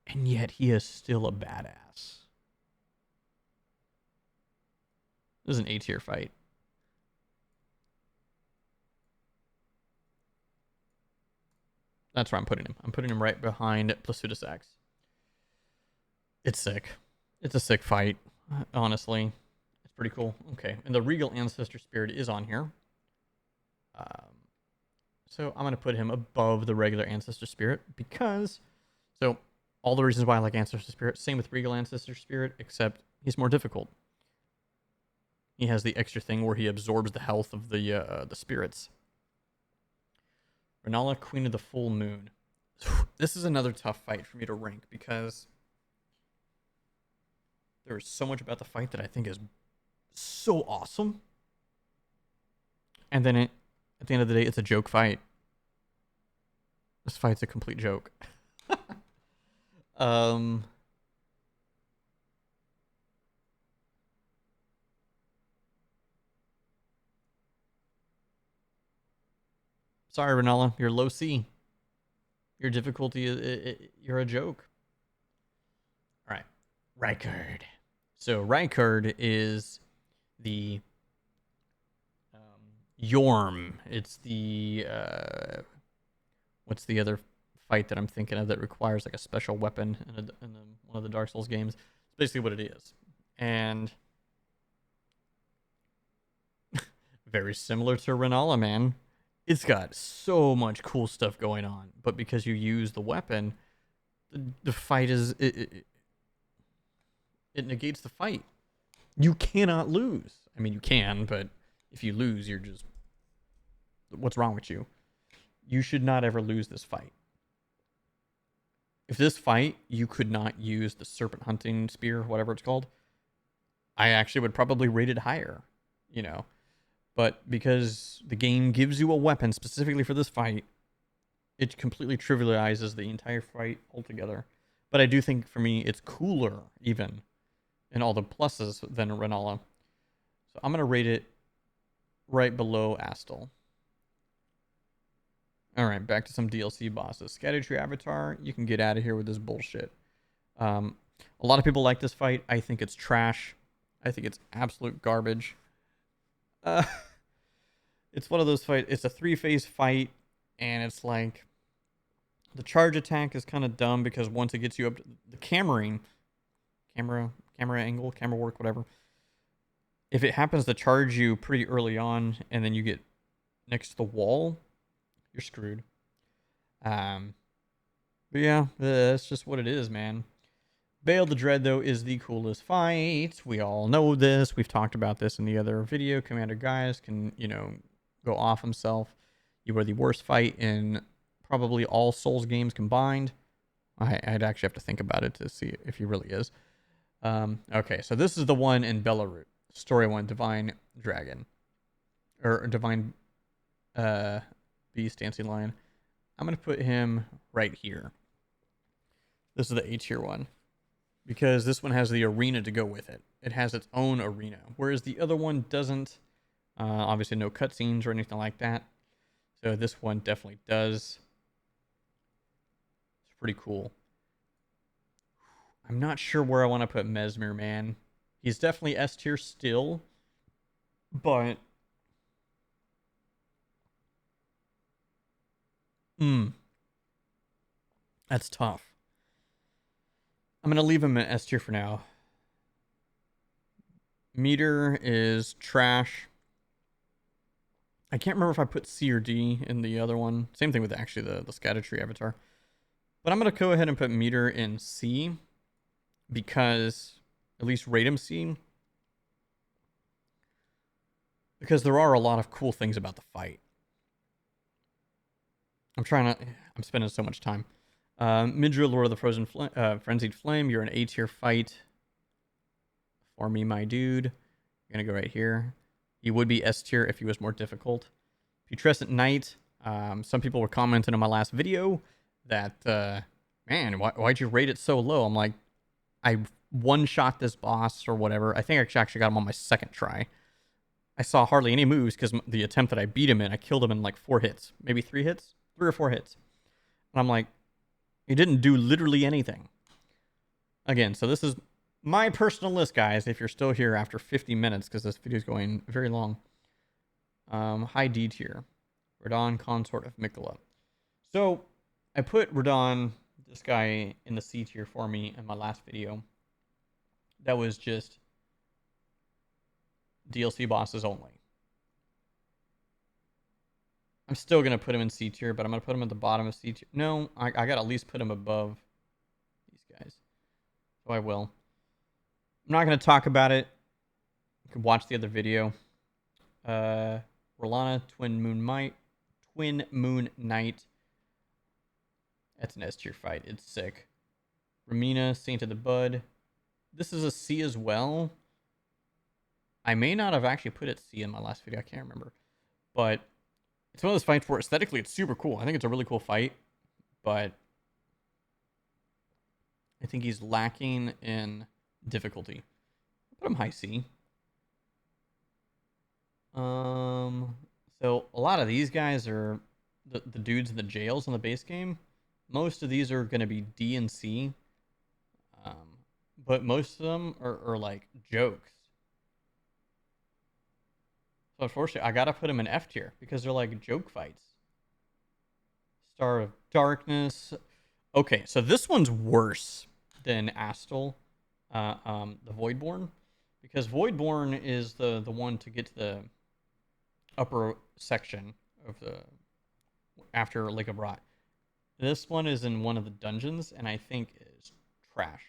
And yet he is still a badass. This is an A-tier fight. That's where I'm putting him. I'm putting him right behind Placidus X. It's sick. It's a sick fight, honestly. It's pretty cool. Okay, and the Regal Ancestor Spirit is on here. So I'm going to put him above the regular Ancestor Spirit because... So, all the reasons why I like Ancestor Spirit, same with Regal Ancestor Spirit, except he's more difficult. He has the extra thing where he absorbs the health of the spirits. Renala, Queen of the Full Moon. This is another tough fight for me to rank because There's so much about the fight that I think is so awesome. And then at the end of the day, it's a joke fight. This fight's a complete joke. um, sorry, Renala, you're low C. Your difficulty is you're a joke. All right, Rykard. So Rykard is the Yorm. It's the what's the other fight that I'm thinking of that requires like a special weapon in one of the Dark Souls games? It's basically what it is, and very similar to Renala, man. It's got so much cool stuff going on, but because you use the weapon, the fight is it negates the fight. You cannot lose. I mean, you can, but if you lose, you're just what's wrong with you? You should not ever lose this fight. If this fight you could not use the serpent hunting spear, whatever it's called, I actually would probably rate it higher, you know. But because the game gives you a weapon specifically for this fight, it completely trivializes the entire fight altogether. But I do think for me it's cooler even in all the pluses than Renala. So I'm gonna rate it right below Astel. Alright, back to some DLC bosses. Scattered Tree Avatar, you can get out of here with this bullshit. A lot of people like this fight. I think it's trash. I think it's absolute garbage. It's one of those fights. It's a 3-phase fight, and it's like the charge attack is kind of dumb because once it gets you up to the camera angle, camera work, whatever. If it happens to charge you pretty early on, and then you get next to the wall, you're screwed. But yeah, that's just what it is, man. Veil the Dread, though, is the coolest fight. We all know this. We've talked about this in the other video. Commander Gaius can, go off himself. You are the worst fight in probably all Souls games combined. I'd actually have to think about it to see if he really is. Okay, so this is the one in Belarus. Story 1, Divine Dragon. Or Divine Beast, Dancing Lion. I'm going to put him right here. This is the A tier one. Because this one has the arena to go with it. It has its own arena. Whereas the other one doesn't. Obviously no cutscenes or anything like that. So this one definitely does. It's pretty cool. I'm not sure where I want to put Mesmer, man. He's definitely S tier still. But... that's tough. I'm going to leave him in S tier for now. Meter is trash. I can't remember if I put C or D in the other one. Same thing with actually the Scatter Tree Avatar. But I'm going to go ahead and put Meter in C. Because, at least rate him C. Because there are a lot of cool things about the fight. I'm spending so much time. Midra, Lord of the Frenzied Flame, you're an A tier fight. For me, my dude. You're going to go right here. He would be S tier if he was more difficult. Putrescent Knight. Some people were commenting on my last video that, man, why'd you rate it so low? I'm like, I one-shot this boss or whatever. I think I actually got him on my second try. I saw hardly any moves because the attempt that I beat him in, I killed him in like 4 hits. Maybe 3 hits? 3 or 4 hits. And I'm like, he didn't do literally anything. Again, so this is my personal list, guys, if you're still here after 50 minutes, because this video is going very long. High D tier. Radon, Consort of Mikola. So, I put Radon, this guy, in the C tier for me in my last video. That was just DLC bosses only. I'm still going to put him in C tier, but I'm going to put him at the bottom of C tier. No, I got to at least put him above these guys. So I will. I'm not going to talk about it. You can watch the other video. Rolana, Twin Moon Knight. That's an S tier fight. It's sick. Ramina, Saint of the Bud. This is a C as well. I may not have actually put it C in my last video. I can't remember. But it's one of those fights where aesthetically it's super cool. I think it's a really cool fight. But I think he's lacking in difficulty. Put him high C. So a lot of these guys are the dudes in the jails in the base game. Most of these are going to be D and C. But most of them are like jokes. So unfortunately, I gotta put them in F tier because they're like joke fights. Star of Darkness. Okay, so this one's worse than Astal, the Voidborn, because Voidborn is the one to get to the upper section of the after Lake of Rot. This one is in one of the dungeons, and I think is trash.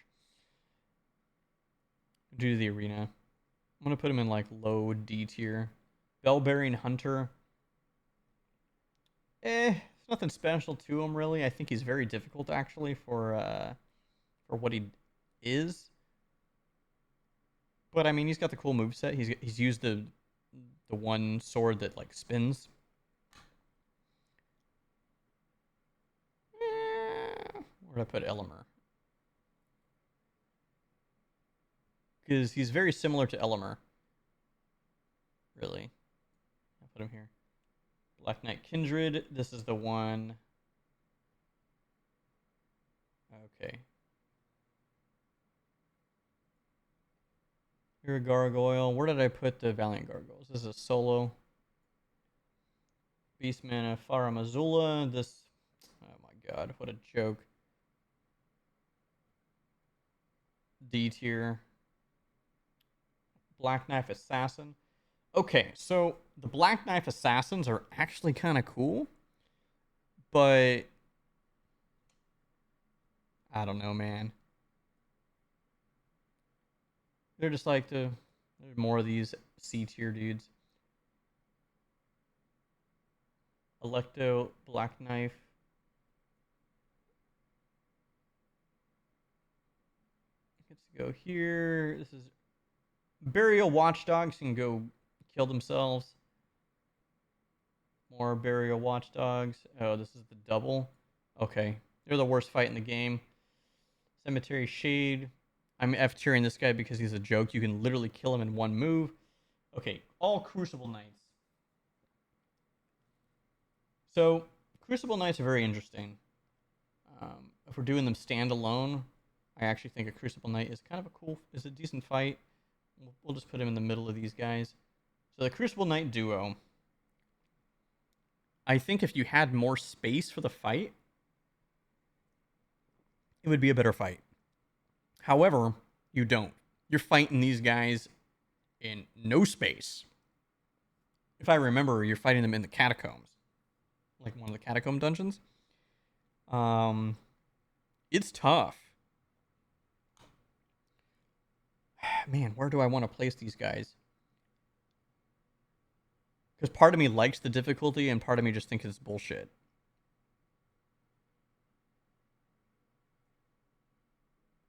Due to the arena, I'm gonna put him in like low D tier. Bell-bearing Hunter. There's nothing special to him really. I think he's very difficult actually for what he is. But I mean, he's got the cool moveset. He's used the one sword that like spins. Where did I put Elimer? Because he's very similar to Elimer. Really. I'll put him here. Black Knight Kindred. This is the one. Okay. Here a gargoyle. Where did I put the Valiant Gargoyles? This is a solo. Beastman of Faramazula. This. Oh my god, what a joke. D tier. Black Knife Assassin. Okay, so the Black Knife Assassins are actually kind of cool, but I don't know, man. They're just like there's more of these C tier dudes. Electo, Black Knife. Let's go here. This is Burial Watchdogs can go kill themselves. More Burial Watchdogs. Oh, this is the double. Okay. They're the worst fight in the game. Cemetery Shade. I'm F-tiering this guy because he's a joke. You can literally kill him in one move. Okay, all Crucible Knights. So, Crucible Knights are very interesting. If we're doing them standalone, I actually think a Crucible Knight is kind of is a decent fight. We'll just put him in the middle of these guys. So the Crucible Knight duo. I think if you had more space for the fight, it would be a better fight. However, you don't. You're fighting these guys in no space. If I remember, you're fighting them in the catacombs. Like one of the catacomb dungeons. It's tough. Man, where do I want to place these guys? Because part of me likes the difficulty and part of me just thinks it's bullshit.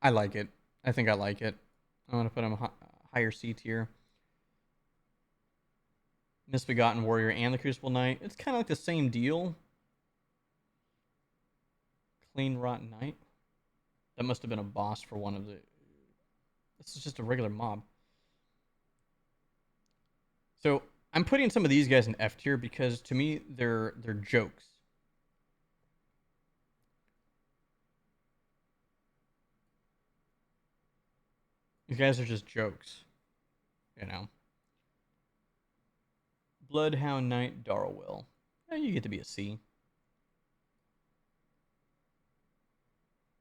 I like it. I think I like it. I'm going to put him higher C tier. Misbegotten Warrior and the Crucible Knight. It's kind of like the same deal. Clean Rotten Knight. That must have been a boss for one of the... This is just a regular mob. So I'm putting some of these guys in F tier because to me they're jokes. These guys are just jokes, you know. Bloodhound Knight Darwell. You get to be a C.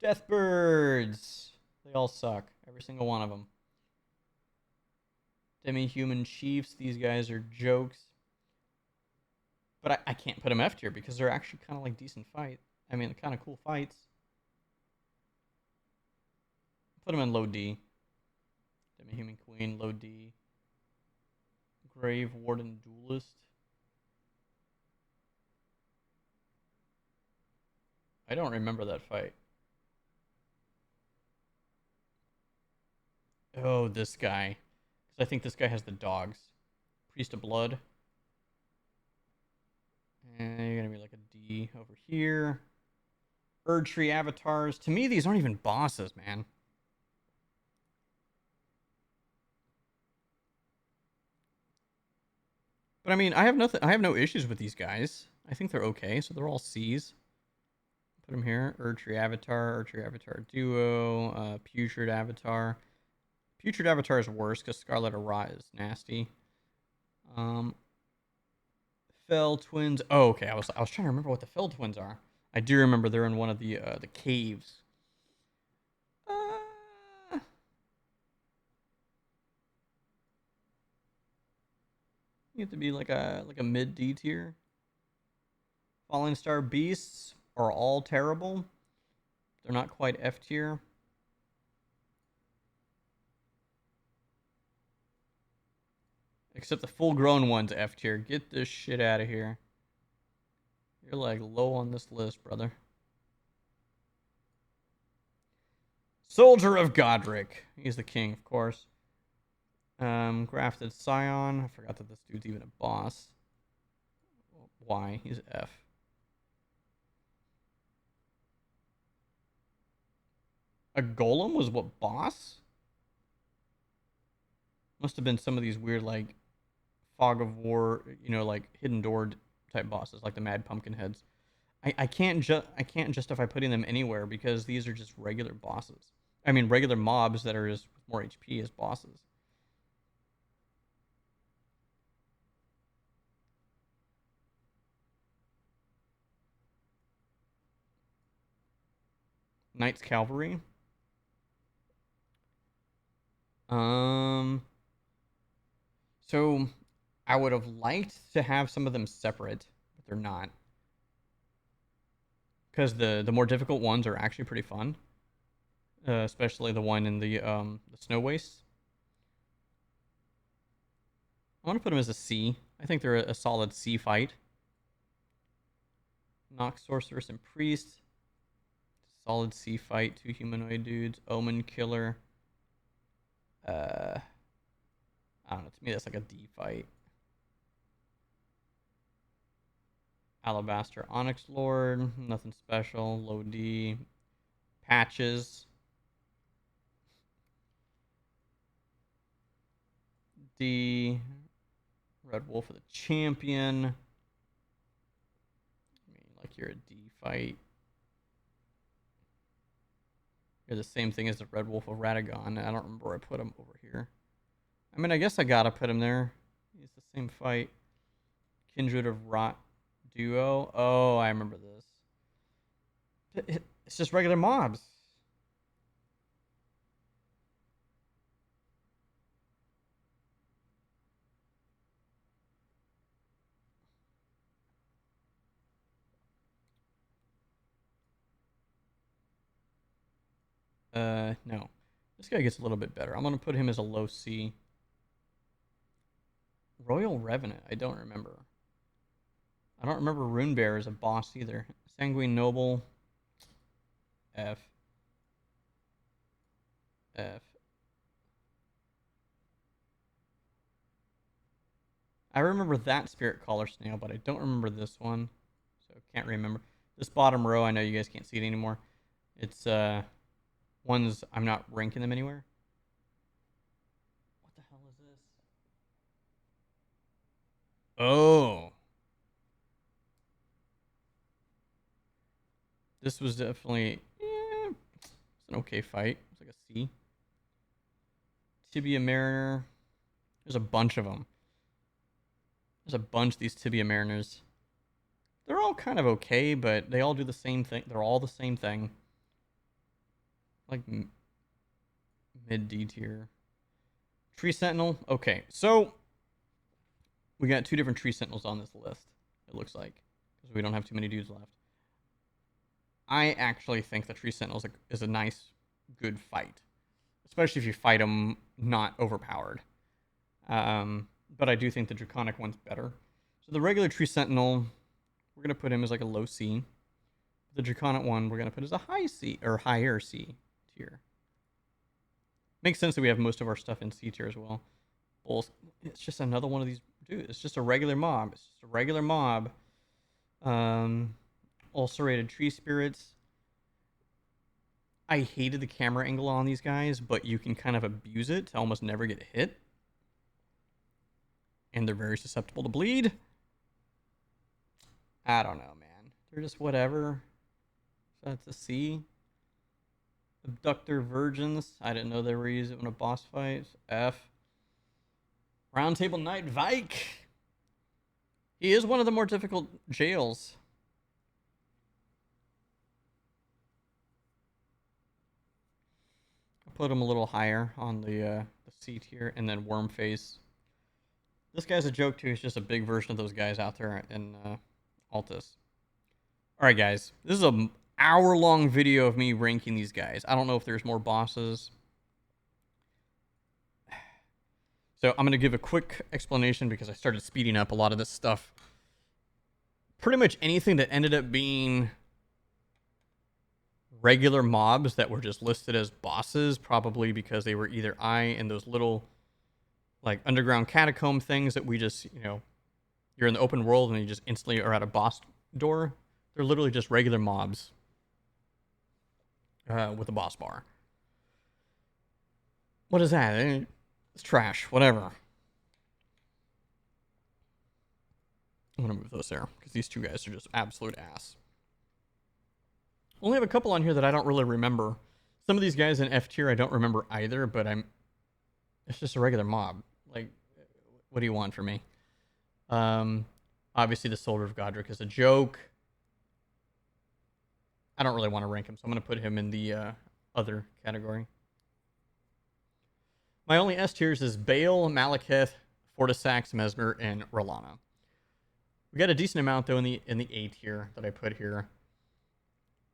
Deathbirds. They all suck. Every single one of them. Demi-human chiefs. These guys are jokes. But I can't put them F tier because they're actually kind of like decent fight. I mean, kind of cool fights. Put them in low D. Demi-human queen, low D. Grave Warden Duelist. I don't remember that fight. Oh, this guy. Because I think this guy has the dogs. Priest of Blood. And you're going to be like a D over here. Erd Tree avatars. To me, these aren't even bosses, man. But I mean, I have nothing. I have no issues with these guys. I think they're okay. So they're all C's. Put them here. Erd Tree Avatar Duo, Putrid Avatar. Putrid Avatar is worse because Scarlet Rot is nasty. Fell Twins. Oh, okay. I was trying to remember what the Fell Twins are. I do remember they're in one of the caves. You have to be like a mid D tier. Falling Star Beasts are all terrible. They're not quite F tier. Except the full-grown one's F tier. Get this shit out of here. You're like low on this list, brother. Soldier of Godric. He's the king, of course. Grafted Scion. I forgot that this dude's even a boss. Why? He's F. A golem was what, boss? Must have been some of these weird, like, fog of war, you know, like hidden door type bosses, like the Mad Pumpkin heads. I can't justify putting them anywhere because these are just regular bosses. I mean, regular mobs that are just more HP as bosses. Knights Cavalry. So I would have liked to have some of them separate, but they're not. Because the more difficult ones are actually pretty fun. Especially the one in the Snow Wastes. I want to put them as a C. I think they're a solid C fight. Nox Sorceress and Priest. Solid C fight. Two humanoid dudes. Omen Killer. I don't know. To me, that's like a D fight. Alabaster Onyx Lord. Nothing special. Low D. Patches. D. Red Wolf of the Champion. I mean, like you're a D fight. You're the same thing as the Red Wolf of Radagon. I don't remember where I put him over here. I mean, I guess I gotta put him there. He's the same fight. Kindred of Rot Duo. Oh, I remember this. It's just regular mobs. No. This guy gets a little bit better. I'm gonna put him as a low C. Royal Revenant. I don't remember. I don't remember Rune Bear as a boss either. Sanguine Noble. F. F. I remember that Spirit Collar Snail, but I don't remember this one. So can't remember. This bottom row, I know you guys can't see it anymore. It's ones I'm not ranking them anywhere. What the hell is this? Oh. This was definitely it's an okay fight. It's like a C. Tibia Mariner. There's a bunch of them. There's a bunch of these Tibia Mariners. They're all kind of okay, but they all do the same thing. They're all the same thing. Like mid D tier. Tree Sentinel. Okay, so we got two different Tree Sentinels on this list, it looks like, because we don't have too many dudes left. I actually think the Tree Sentinel is a nice, good fight, especially if you fight them not overpowered. But I do think the Draconic one's better. So the regular Tree Sentinel, we're going to put him as like a low C. The Draconic one, we're going to put as a high C, or higher C tier. Makes sense that we have most of our stuff in C tier as well. It's just another one of these. Dude, it's just a regular mob. It's just a regular mob. Ulcerated tree spirits. I hated the camera angle on these guys, but you can kind of abuse it to almost never get hit. And they're very susceptible to bleed. I don't know, man. They're just whatever. So that's a C. Abductor virgins. I didn't know they were using it in a boss fight. F. Roundtable Knight Vike. He is one of the more difficult jails. I'll put him a little higher on the C tier. And then Wormface. This guy's a joke too. He's just a big version of those guys out there in Altus. Alright guys. This is an hour-long video of me ranking these guys. I don't know if there's more bosses. So I'm going to give a quick explanation because I started speeding up a lot of this stuff. Pretty much anything that ended up being regular mobs that were just listed as bosses, probably because they were either in those little like underground catacomb things that we just, you know, you're in the open world and you just instantly are at a boss door. They're literally just regular mobs with a boss bar. What is that? It's trash. Whatever. I'm going to move those there because these two guys are just absolute ass. Only have a couple on here that I don't really remember. Some of these guys in F tier I don't remember either, but it's just a regular mob. Like, what do you want from me? Obviously the Soldier of Godric is a joke. I don't really want to rank him, so I'm going to put him in the other category. My only S tiers is Bale, Malekith, Fortisax, Mesmer, and Rolana. We got a decent amount though in the A tier that I put here.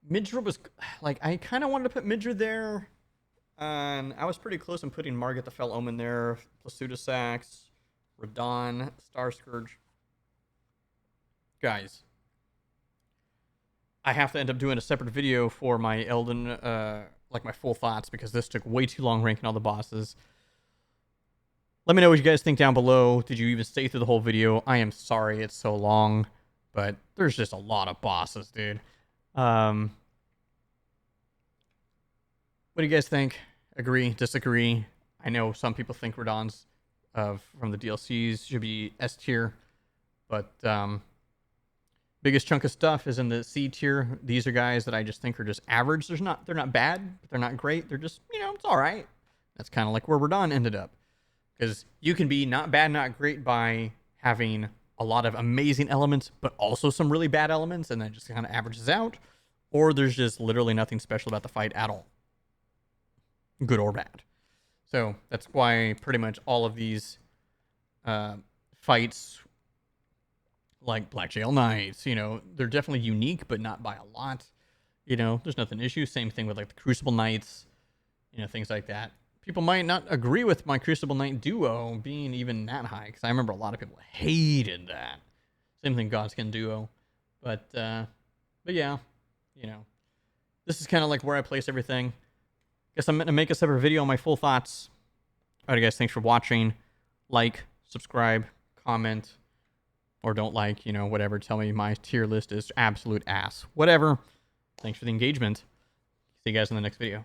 Midra was like, I kind of wanted to put Midra there. And I was pretty close in putting Margit the Fell Omen there, Plasudasax, Radon, Star Scourge. Guys, I have to end up doing a separate video for my Elden, like my full thoughts, because this took way too long ranking all the bosses. Let me know what you guys think down below. Did you even stay through the whole video? I am sorry it's so long, but there's just a lot of bosses, dude. What do you guys think? Agree? Disagree? I know some people think Radon's from the DLCs should be S tier, but biggest chunk of stuff is in the C tier. These are guys that I just think are just average. They're not bad, but they're not great. They're just, you know, it's all right. That's kind of like where Radon ended up. Because you can be not bad, not great by having a lot of amazing elements, but also some really bad elements, and then it just kind of averages out. Or there's just literally nothing special about the fight at all. Good or bad. So that's why pretty much all of these fights, like Black Jail Knights, you know, they're definitely unique, but not by a lot. You know, there's nothing issue. Same thing with like the Crucible Knights, you know, things like that. People might not agree with my Crucible Knight duo being even that high, because I remember a lot of people hated that. Same thing, Godskin duo. But yeah, you know, this is kind of like where I place everything. Guess I'm going to make a separate video on my full thoughts. Alright guys, thanks for watching. Like, subscribe, comment, or don't like, you know, whatever. Tell me my tier list is absolute ass. Whatever. Thanks for the engagement. See you guys in the next video.